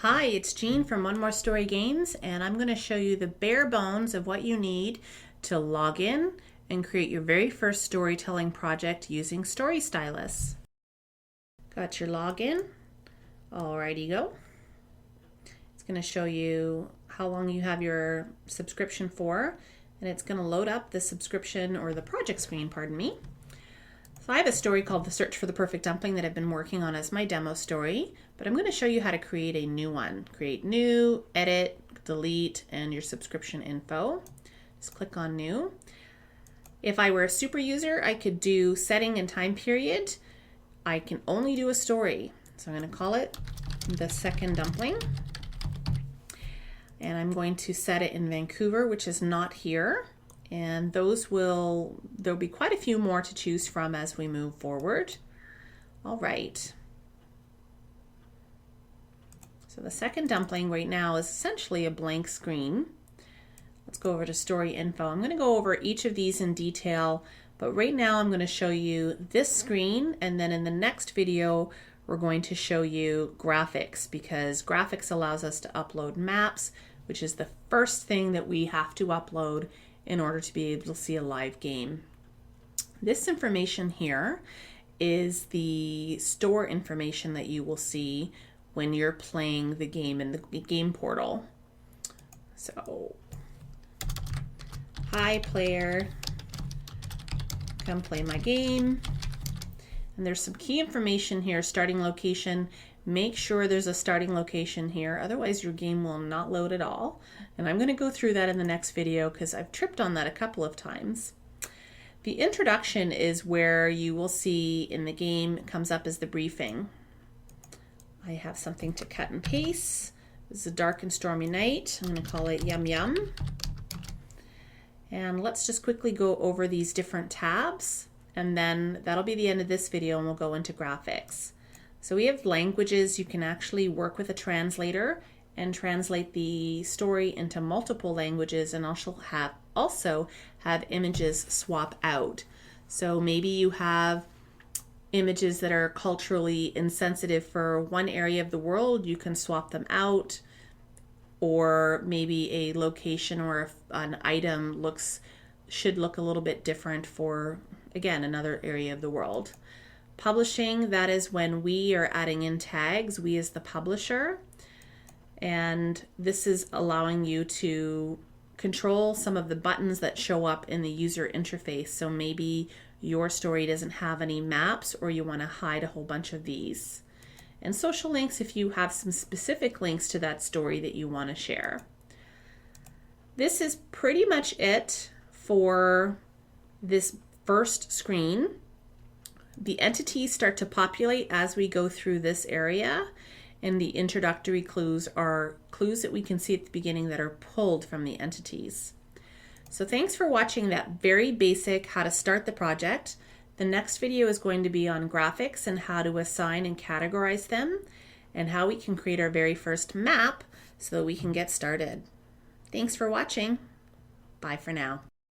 Hi, it's Jean from One More Story Games, and I'm going to show you the bare bones of what you need to log in and create your very first storytelling project using StoryStylus. Got your login. Alrighty go. It's going to show you how long you have your subscription for, and it's going to load up the subscription or the project screen, pardon me. So I have a story called The Search for the Perfect Dumpling that I've been working on as my demo story, but I'm going to show you how to create a new one. Create new, edit, delete, and your subscription info. Just click on new. If I were a super user, I could do setting and time period. I can only do a story. So I'm going to call it The Second Dumpling. And I'm going to set it in Vancouver, which is not here. And there'll be quite a few more to choose from as we move forward. All right. So the second dumpling right now is essentially a blank screen. Let's go over to story info. I'm going to go over each of these in detail, but right now I'm going to show you this screen, and then in the next video we're going to show you graphics, because graphics allows us to upload maps, which is the first thing that we have to upload in order to be able to see a live game. This information here is the store information that you will see when you're playing the game in the game portal. So, hi player, come play my game. And there's some key information here. Starting location. Make sure there's a starting location here, otherwise your game will not load at all. And I'm going to go through that in the next video because I've tripped on that a couple of times. The introduction is where you will see in the game, it comes up as the briefing. I have something to cut and paste. This is a dark and stormy night. I'm going to call it Yum Yum. And let's just quickly go over these different tabs, and then that'll be the end of this video and we'll go into graphics. So we have languages. You can actually work with a translator and translate the story into multiple languages, and also have images swap out. So maybe you have images that are culturally insensitive for one area of the world, you can swap them out, or maybe a location or an item should look a little bit different for, again, another area of the world. Publishing, that is when we are adding in tags, we as the publisher, and this is allowing you to control some of the buttons that show up in the user interface. So maybe your story doesn't have any maps, or you want to hide a whole bunch of these. And social links, if you have some specific links to that story that you want to share. This is pretty much it for this first screen. The entities start to populate as we go through this area, and the introductory clues are clues that we can see at the beginning that are pulled from the entities. So thanks for watching that very basic how to start the project. The next video is going to be on graphics and how to assign and categorize them, and how we can create our very first map so that we can get started. Thanks for watching. Bye for now.